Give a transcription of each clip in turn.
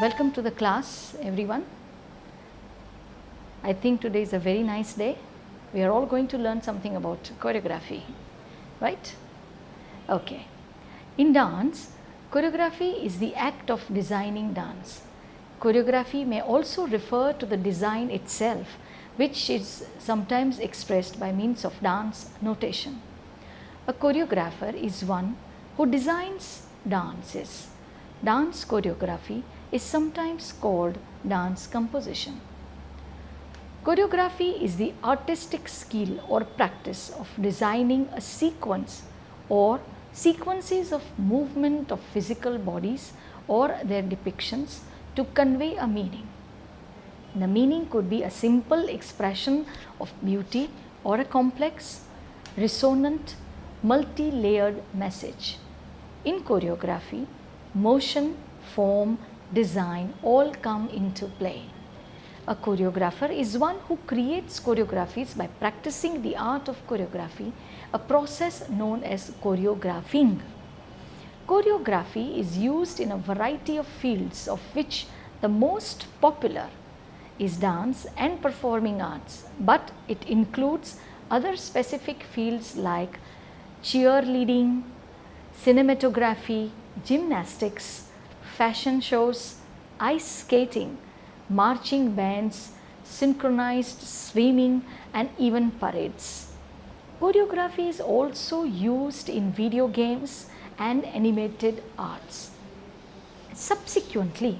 Welcome to the class, everyone. I think today is a very nice day. We are all going to learn something about choreography, right? Okay. In dance, choreography is the act of designing dance. Choreography may also refer to the design itself, which is sometimes expressed by means of dance notation. A choreographer is one who designs dances. Dance choreography is sometimes called dance composition. Choreography is the artistic skill or practice of designing a sequence or sequences of movement of physical bodies or their depictions to convey a meaning. The meaning could be a simple expression of beauty or a complex, resonant, multi-layered message. In choreography, motion, form, design all come into play. A choreographer is one who creates choreographies by practicing the art of choreography, a process known as choreographing. Choreography is used in a variety of fields, of which the most popular is dance and performing arts, but it includes other specific fields like cheerleading, cinematography, gymnastics, fashion shows, ice skating, marching bands, synchronized swimming, and even parades. Choreography is also used in video games and animated arts. Subsequently,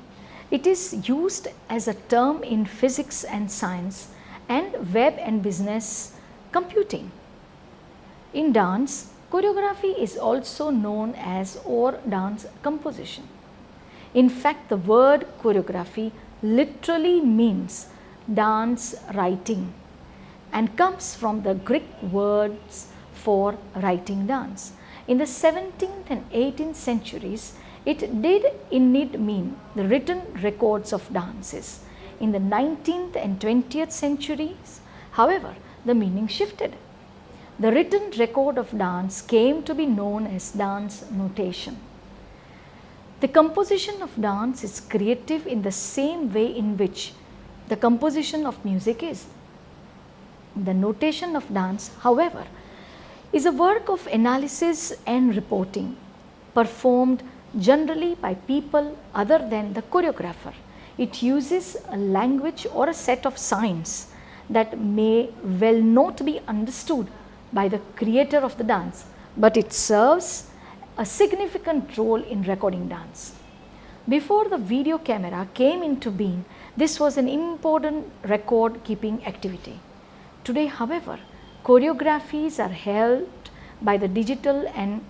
it is used as a term in physics and science and web and business computing. In dance, choreography is also known as or dance composition. In fact, the word choreography literally means dance writing and comes from the Greek words for writing dance. In the 17th and 18th centuries, it did indeed mean the written records of dances. In the 19th and 20th centuries, however, the meaning shifted. The written record of dance came to be known as dance notation. The composition of dance is creative in the same way in which the composition of music is. The notation of dance, however, is a work of analysis and reporting performed generally by people other than the choreographer. It uses a language or a set of signs that may well not be understood by the creator of the dance, but it serves a significant role in recording dance. Before the video camera came into being, this was an important record keeping activity. Today, however, choreographies are held by the digital and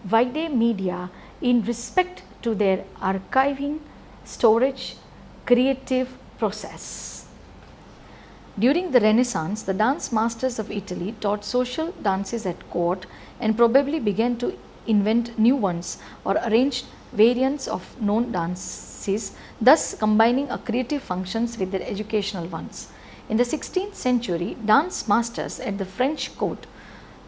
video media in respect to their archiving, storage, creative process. During the Renaissance, the dance masters of Italy taught social dances at court and probably began to invent new ones or arranged variants of known dances, thus combining a creative functions with their educational ones. In the 16th century, dance masters at the French court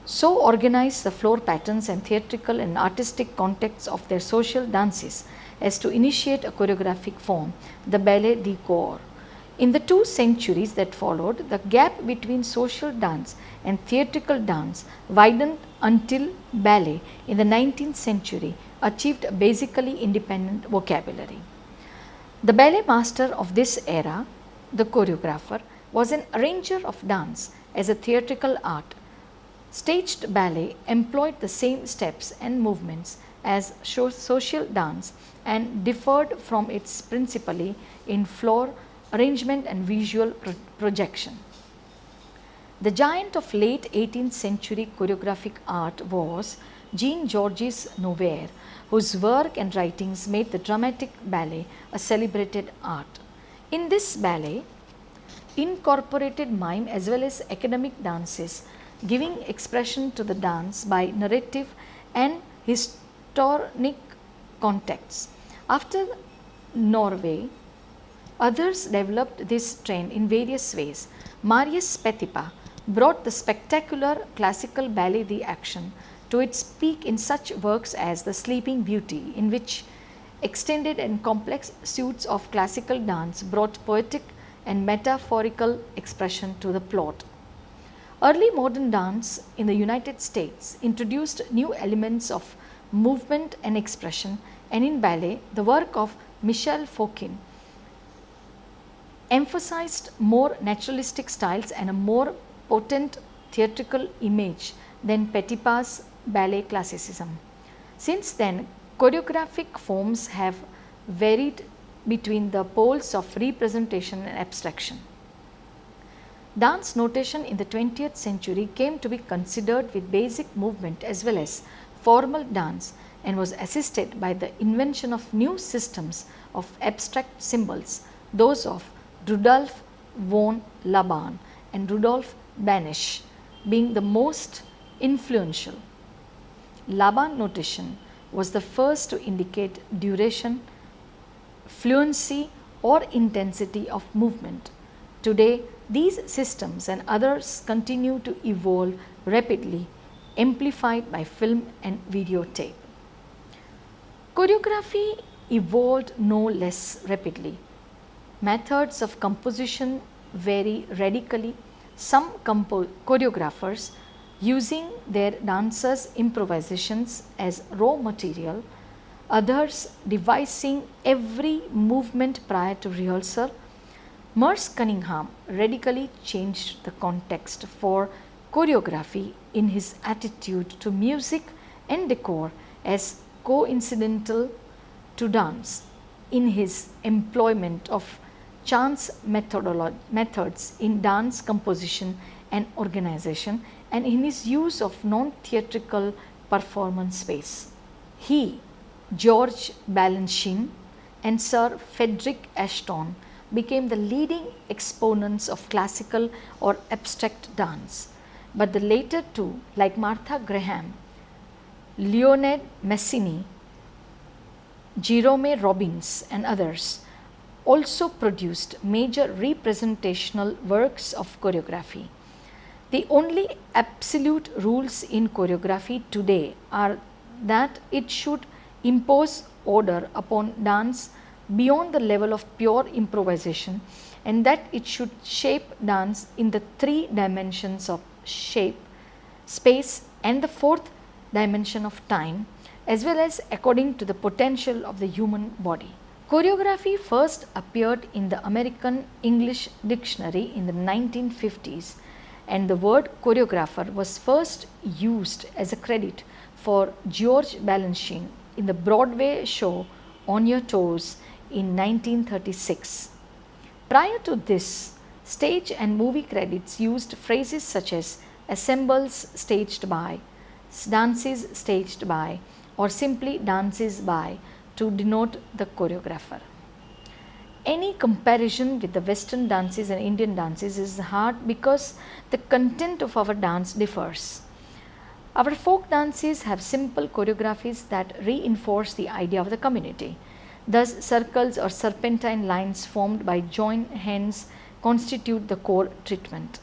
so organized the floor patterns and theatrical and artistic contexts of their social dances as to initiate a choreographic form, the ballet de corps. In the 2 centuries that followed, the gap between social dance and theatrical dance widened until ballet in the 19th century achieved a basically independent vocabulary. The ballet master of this era, the choreographer, was an arranger of dance as a theatrical art. Staged ballet employed the same steps and movements as social dance and differed from its principally in floor arrangement and visual projection. The giant of late 18th century choreographic art was Jean-Georges Noverre, whose work and writings made the dramatic ballet a celebrated art. In this ballet, incorporated mime as well as academic dances, giving expression to the dance by narrative and historic contexts. After Norway, others developed this trend in various ways. Marius Petipa brought the spectacular classical ballet the action to its peak in such works as The Sleeping Beauty, in which extended and complex suites of classical dance brought poetic and metaphorical expression to the plot. Early modern dance in the United States introduced new elements of movement and expression, and in ballet, the work of Michel Foucault emphasized more naturalistic styles and a more potent theatrical image than Petipa's ballet classicism. Since then, choreographic forms have varied between the poles of representation and abstraction. Dance notation in the 20th century came to be considered with basic movement as well as formal dance, and was assisted by the invention of new systems of abstract symbols, those of Rudolf von Laban and Rudolf Banisch being the most influential. Laban notation was the first to indicate duration, fluency or intensity of movement. Today, these systems and others continue to evolve rapidly, amplified by film and videotape. Choreography evolved no less rapidly. Methods of composition vary radically. Some choreographers using their dancers' improvisations as raw material, others devising every movement prior to rehearsal. Merce Cunningham radically changed the context for choreography in his attitude to music and decor as coincidental to dance, in his employment of chance methods in dance composition and organization, and in his use of non-theatrical performance space. He, George Balanchine and Sir Frederick Ashton became the leading exponents of classical or abstract dance, but the later two, like Martha Graham, Leonard Massini, Jerome Robbins and others, also produced major representational works of choreography. The only absolute rules in choreography today are that it should impose order upon dance beyond the level of pure improvisation, and that it should shape dance in the three dimensions of shape, space and the fourth dimension of time, as well as according to the potential of the human body. Choreography first appeared in the American English Dictionary in the 1950s, and the word choreographer was first used as a credit for George Balanchine in the Broadway show On Your Toes in 1936. Prior to this, stage and movie credits used phrases such as assembles staged by, dances staged by, or simply dances by to denote the choreographer. Any comparison with the Western dances and Indian dances is hard because the content of our dance differs. Our folk dances have simple choreographies that reinforce the idea of the community. Thus, circles or serpentine lines formed by joined hands constitute the core treatment.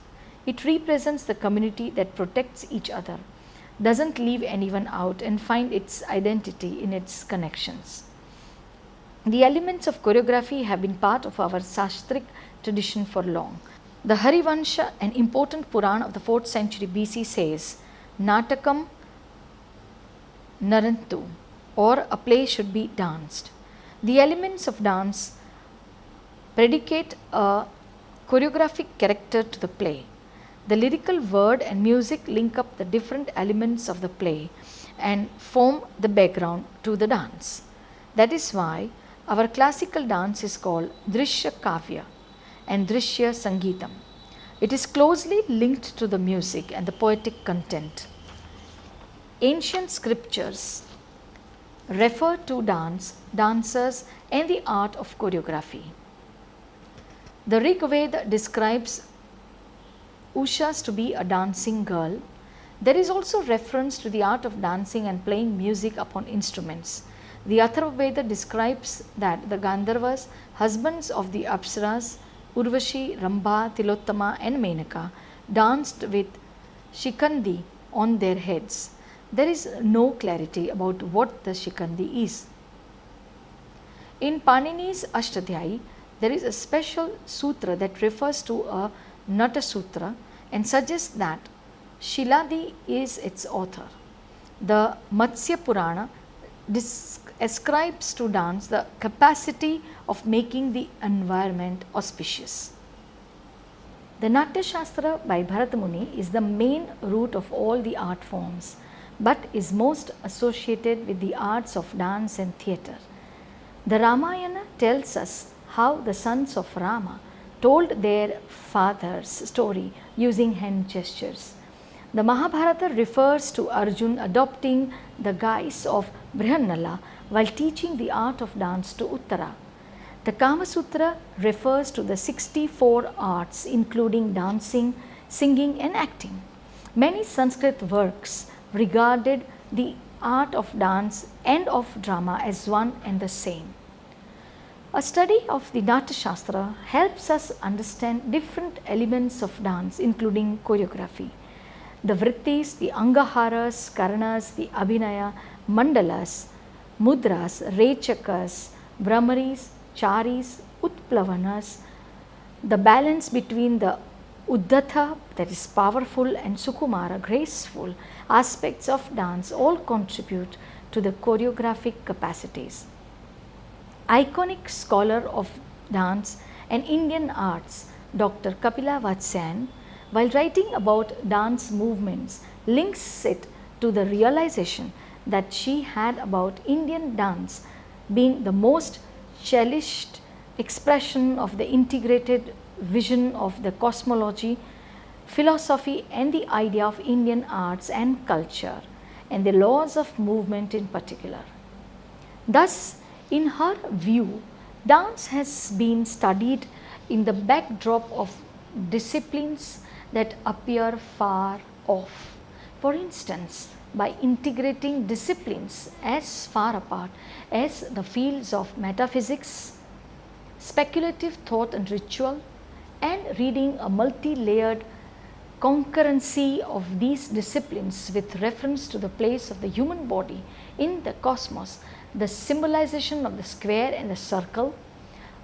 It represents the community that protects each other, doesn't leave anyone out, and finds its identity in its connections. The elements of choreography have been part of our Shastric tradition for long. The Harivansha, an important Puran of the 4th century BC, says, Natakam Narantu, or a play should be danced. The elements of dance predicate a choreographic character to the play. The lyrical word and music link up the different elements of the play and form the background to the dance. That is why our classical dance is called Drishya Kavya and Drishya Sangeetam. It is closely linked to the music and the poetic content. Ancient scriptures refer to dance, dancers and the art of choreography. The Rig Veda describes Ushas to be a dancing girl. There is also reference to the art of dancing and playing music upon instruments. The Atharva Veda describes that the Gandharvas, husbands of the Apsaras, Urvashi, Rambha, Tilottama and Menaka, danced with shikandi on their heads. There is no clarity about what the shikandi is. In Panini's Ashtadhyayi, there is a special sutra that refers to a Nata Sutra and suggests that Shiladi is its author. The Matsya Purana ascribes to dance the capacity of making the environment auspicious. The Natya Shastra by Bharata Muni is the main root of all the art forms, but is most associated with the arts of dance and theatre. The Ramayana tells us how the sons of Rama told their father's story using hand gestures. The Mahabharata refers to Arjun adopting the guise of Brihannala while teaching the art of dance to Uttara. The Kama Sutra refers to the 64 arts including dancing, singing and acting. Many Sanskrit works regarded the art of dance and of drama as one and the same. A study of the Natya Shastra helps us understand different elements of dance including choreography. The vrittis, the angaharas, karanas, the abhinaya, mandalas, mudras, rechakas, brahmaris, charis, utplavanas, the balance between the uddhata, that is powerful, and sukumara, graceful aspects of dance all contribute to the choreographic capacities. Iconic scholar of dance and Indian arts, Dr. Kapila Vatsyayan, while writing about dance movements, links it to the realization that she had about Indian dance being the most cherished expression of the integrated vision of the cosmology, philosophy and the idea of Indian arts and culture and the laws of movement in particular. Thus, in her view, dance has been studied in the backdrop of disciplines that appear far off. For instance, by integrating disciplines as far apart as the fields of metaphysics, speculative thought and ritual, and reading a multi-layered concurrency of these disciplines with reference to the place of the human body in the cosmos, the symbolization of the square and the circle,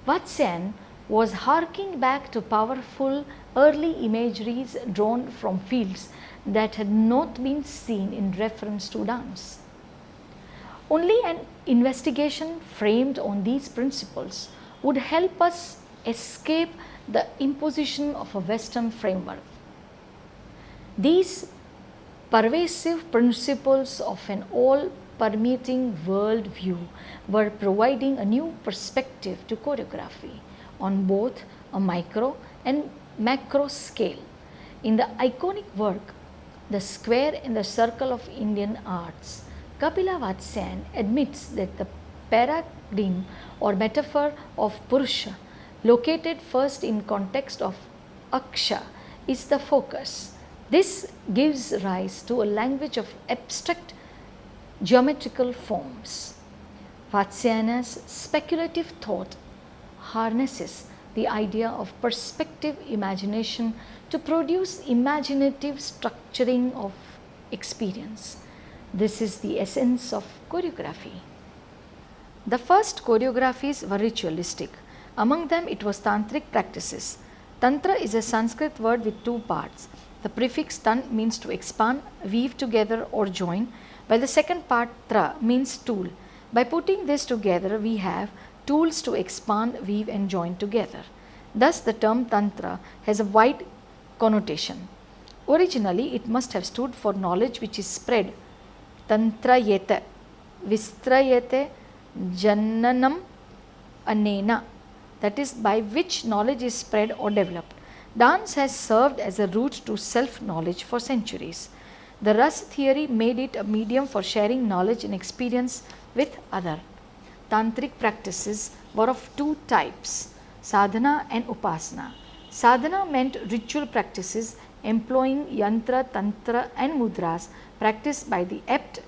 Vatsyayan was harking back to powerful early imageries drawn from fields that had not been seen in reference to dance. Only an investigation framed on these principles would help us escape the imposition of a Western framework. These pervasive principles of an all-permeating world view were providing a new perspective to choreography on both a micro and macro scale. In the iconic work, The Square and the Circle of Indian Arts, Kapila Vatsyayan admits that the paradigm or metaphor of Purusha, located first in context of Aksha, is the focus. This gives rise to a language of abstract geometrical forms. Vatsyayana's speculative thought harnesses the idea of perspective imagination to produce imaginative structuring of experience. This is the essence of choreography. The first choreographies were ritualistic. Among them it was tantric practices. Tantra is a Sanskrit word with two parts. The prefix tan means to expand, weave together or join, while the second part tra means tool. By putting this together, we have tools to expand, weave and join together. Thus the term tantra has a wide connotation. Originally it must have stood for knowledge which is spread. Tantrayete, vistrayete, jannanam anena, that is by which knowledge is spread or developed. Dance has served as a route to self-knowledge for centuries. The Ras theory made it a medium for sharing knowledge and experience with others. Tantric practices were of two types, sadhana and upasana. Sadhana meant ritual practices employing yantra, tantra and mudras practiced by the adept,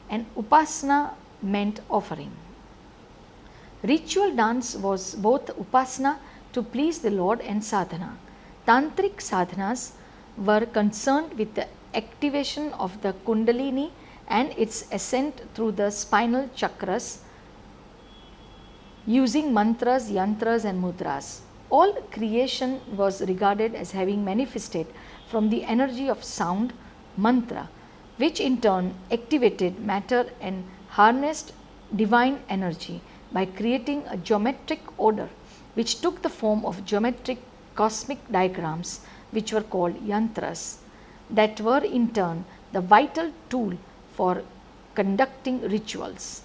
and upasana meant offering. Ritual dance was both upasana to please the Lord and sadhana. Tantric sadhanas were concerned with the activation of the kundalini and its ascent through the spinal chakras. using mantras, yantras and mudras. All creation was regarded as having manifested from the energy of sound, mantra, which in turn activated matter and harnessed divine energy by creating a geometric order which took the form of geometric cosmic diagrams, which were called yantras, that were in turn the vital tool for conducting rituals.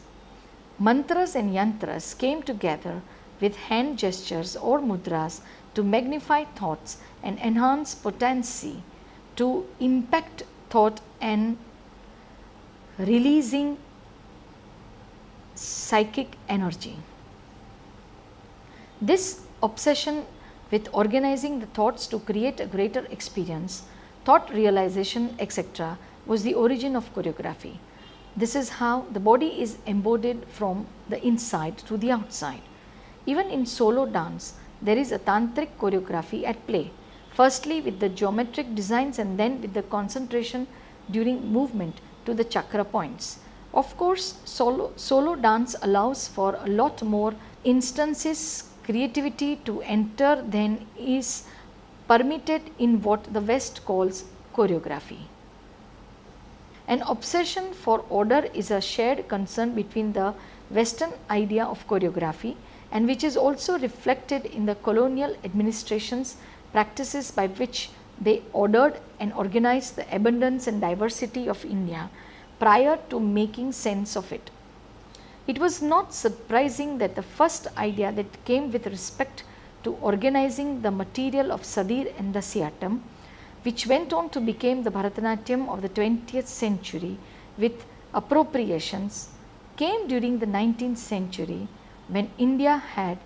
Mantras and yantras came together with hand gestures or mudras to magnify thoughts and enhance potency, to impact thought and releasing psychic energy. This obsession with organizing the thoughts to create a greater experience, thought realization, etc., was the origin of choreography. This is how the body is embodied from the inside to the outside. Even in solo dance, there is a tantric choreography at play, firstly with the geometric designs and then with the concentration during movement to the chakra points. Of course, solo dance allows for a lot more instances creativity to enter than is permitted in what the West calls choreography. An obsession for order is a shared concern between the Western idea of choreography and which is also reflected in the colonial administration's practices by which they ordered and organized the abundance and diversity of India prior to making sense of it. It was not surprising that the first idea that came with respect to organizing the material of Sadir and Dasyatam, which went on to become the Bharatanatyam of the 20th century with appropriations, came during the 19th century when India had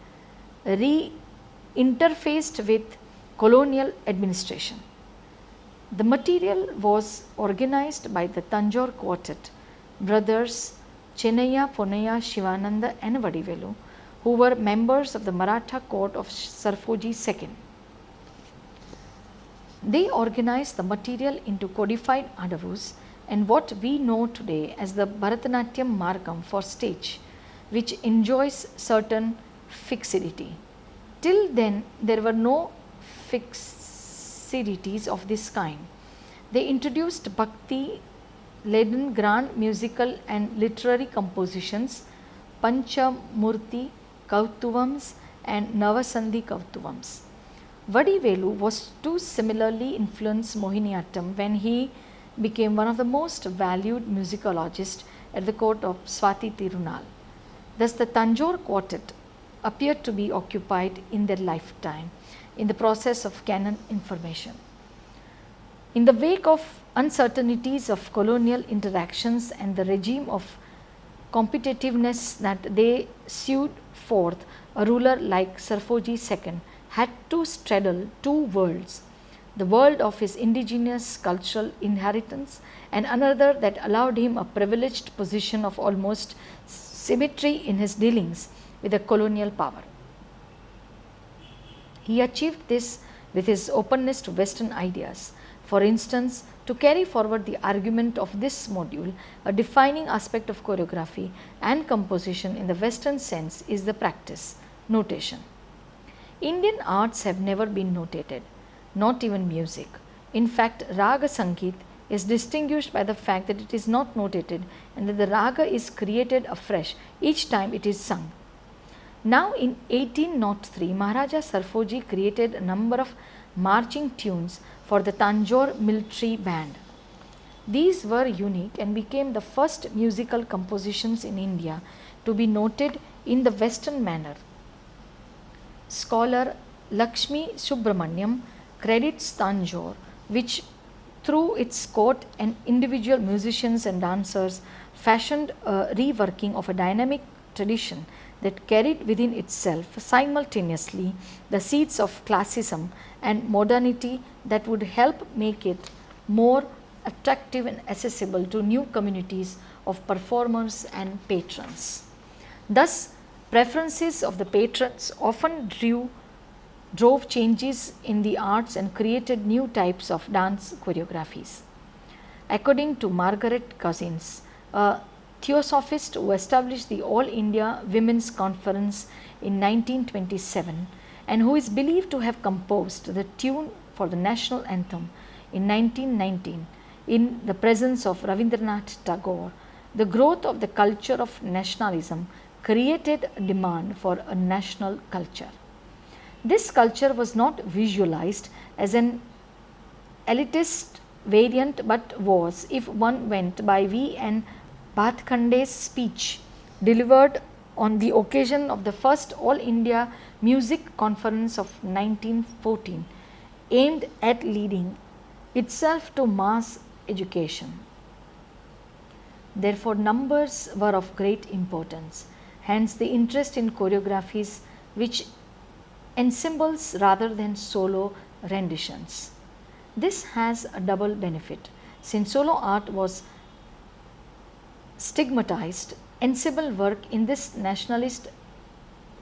re-interfaced with colonial administration. The material was organized by the Tanjore quartet, brothers Chennaya, Ponaya, Shivananda and Vadivelu, who were members of the Maratha court of Sarfoji II. They organized the material into codified adavus and what we know today as the Bharatanatyam Margam for stage, which enjoys certain fixity. Till then, there were no fixities of this kind. They introduced bhakti laden grand musical and literary compositions, Panchamurti Kautuvams and Navasandhi Kautuvams. Vadivelu was to similarly influence Mohiniyattam when he became one of the most valued musicologists at the court of Swati Tirunal. Thus, the Tanjore quartet appeared to be occupied in their lifetime in the process of canon information. In the wake of uncertainties of colonial interactions and the regime of competitiveness that they sued forth, a ruler like Sarfoji II had to straddle two worlds, the world of his indigenous cultural inheritance and another that allowed him a privileged position of almost symmetry in his dealings with the colonial power. He achieved this with his openness to Western ideas. For instance, to carry forward the argument of this module, a defining aspect of choreography and composition in the Western sense is the practice, notation. Indian arts have never been notated, not even music. In fact, Raga Sangeet is distinguished by the fact that it is not notated and that the raga is created afresh each time it is sung. Now in 1803, Maharaja Sarfoji created a number of marching tunes for the Tanjore military band. These were unique and became the first musical compositions in India to be noted in the Western manner. Scholar Lakshmi Subramaniam credits Tanjore, which through its court and individual musicians and dancers fashioned a reworking of a dynamic tradition that carried within itself simultaneously the seeds of classicism and modernity that would help make it more attractive and accessible to new communities of performers and patrons. Thus, preferences of the patrons often drove changes in the arts and created new types of dance choreographies. According to Margaret Cousins, a theosophist who established the All India Women's Conference in 1927 and who is believed to have composed the tune for the national anthem in 1919 in the presence of Rabindranath Tagore. The growth of the culture of nationalism created a demand for a national culture. This culture was not visualized as an elitist variant but was, if one went by V. N. Bhatkhande's speech delivered on the occasion of the first All India Music Conference of 1914, aimed at leading itself to mass education. Therefore, numbers were of great importance, hence the interest in choreographies which ensembles rather than solo renditions. This has a double benefit. Since solo art was stigmatized, ensemble work in this nationalist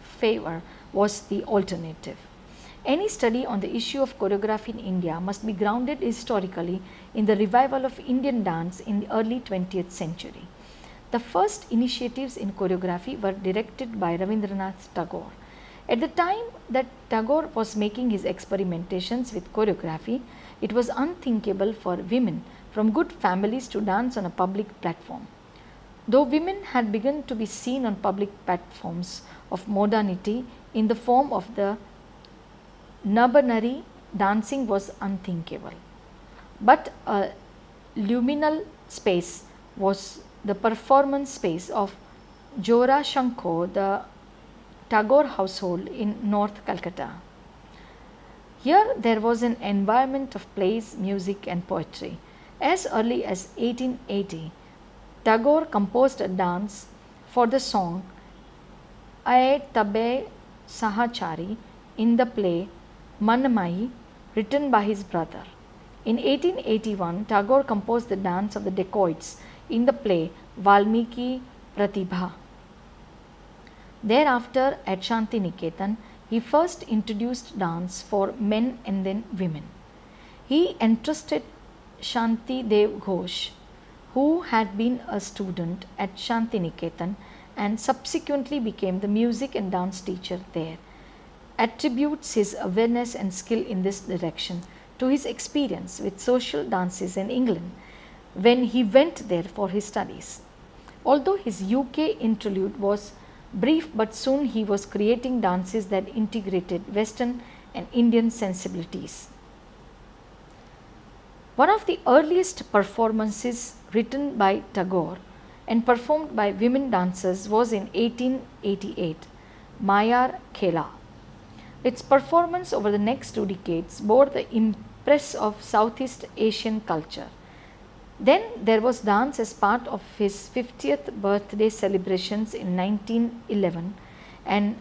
favor was the alternative. Any study on the issue of choreography in India must be grounded historically in the revival of Indian dance in the early 20th century. The first initiatives in choreography were directed by Rabindranath Tagore. At the time that Tagore was making his experimentations with choreography, it was unthinkable for women from good families to dance on a public platform. Though women had begun to be seen on public platforms of modernity in the form of the Nabanari, dancing was unthinkable. But a luminal space was the performance space of Jora Shanko, the Tagore household in North Calcutta. Here there was an environment of plays, music and poetry. As early as 1880, Tagore composed a dance for the song Aye Tabe Sahachari in the play Manamai, written by his brother. In 1881, Tagore composed the dance of the dacoits in the play Valmiki Pratibha. Thereafter, at Shanti Niketan, he first introduced dance for men and then women. He entrusted Shanti Dev Ghosh, who had been a student at Shanti Niketan and subsequently became the music and dance teacher there, attributes his awareness and skill in this direction to his experience with social dances in England when he went there for his studies. Although his UK interlude was brief, but soon he was creating dances that integrated Western and Indian sensibilities. One of the earliest performances written by Tagore and performed by women dancers was in 1888, Mayar Khela. Its performance over the next 2 decades bore the impress of Southeast Asian culture. Then there was dance as part of his 50th birthday celebrations in 1911 and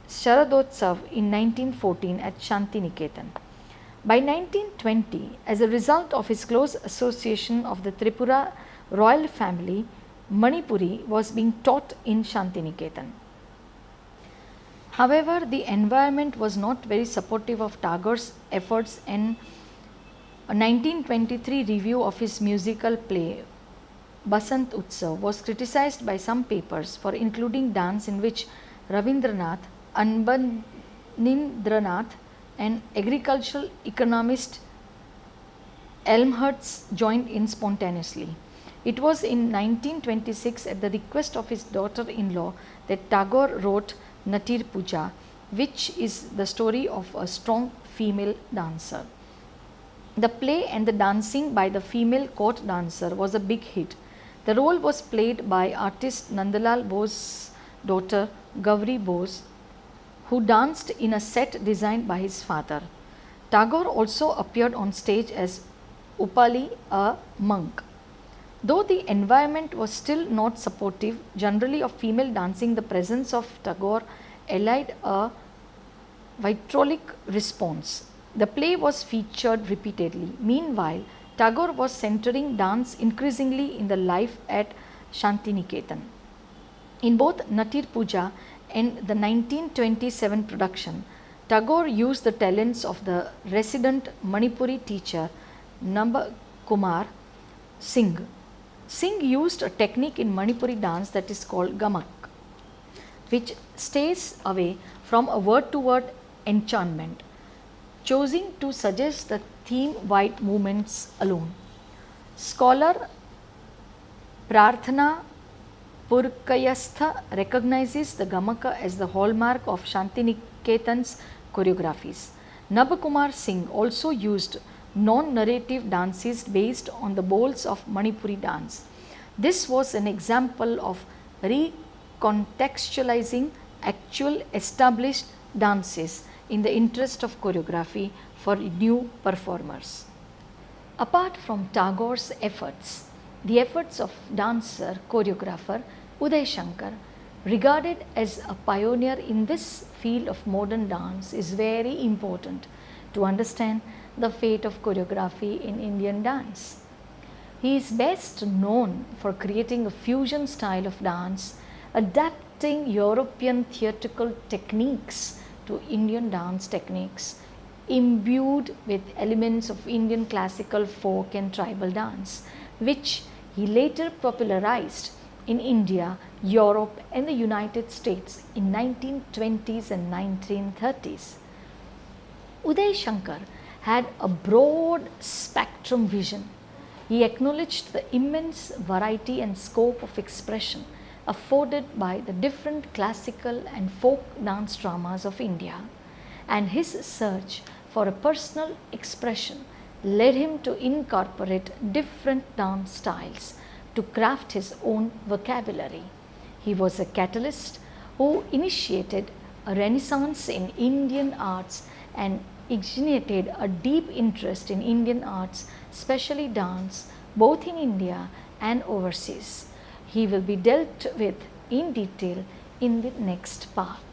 Sharadotsav in 1914 at Shanti Niketan. By 1920, as a result of his close association of the Tripura royal family, Manipuri was being taught in Shanti Niketan. However, the environment was not very supportive of Tagore's efforts, and a 1923 review of his musical play Basant Utsav was criticized by some papers for including dance in which Rabindranath, Anbannindranath and agricultural economist Elmhurst joined in spontaneously. It was in 1926 at the request of his daughter-in-law that Tagore wrote Natir Puja, which is the story of a strong female dancer. The play and the dancing by the female court dancer was a big hit. The role was played by artist Nandalal Bose's daughter Gauri Bose, who danced in a set designed by his father. Tagore also appeared on stage as Upali, a monk. Though the environment was still not supportive generally of female dancing, the presence of Tagore allied a vitriolic response. The play was featured repeatedly. Meanwhile, Tagore was centering dance increasingly in the life at Shanti Niketan. In both Natir Puja and the 1927 production, Tagore used the talents of the resident Manipuri teacher Namba Kumar Singh Singh used a technique in Manipuri dance that is called gamak, which stays away from a word to word enchantment, choosing to suggest the theme wide movements alone. Scholar Prarthana Purkayastha recognizes the Gamaka as the hallmark of Shantiniketan's choreographies. Nabkumar Singh also used non-narrative dances based on the bols of Manipuri dance. This was an example of recontextualizing actual established dances in the interest of choreography for new performers. Apart from Tagore's efforts, the efforts of dancer choreographer Uday Shankar, regarded as a pioneer in this field of modern dance, is very important to understand the fate of choreography in Indian dance. He is best known for creating a fusion style of dance, adapting European theatrical techniques to Indian dance techniques, imbued with elements of Indian classical, folk and tribal dance, which he later popularized in India, Europe and the United States in 1920s and 1930s. Uday Shankar had a broad spectrum vision. He acknowledged the immense variety and scope of expression afforded by the different classical and folk dance dramas of India, and his search for a personal expression led him to incorporate different dance styles to craft his own vocabulary. He was a catalyst who initiated a renaissance in Indian arts and ignited a deep interest in Indian arts, especially dance, both in India and overseas. He will be dealt with in detail in the next part.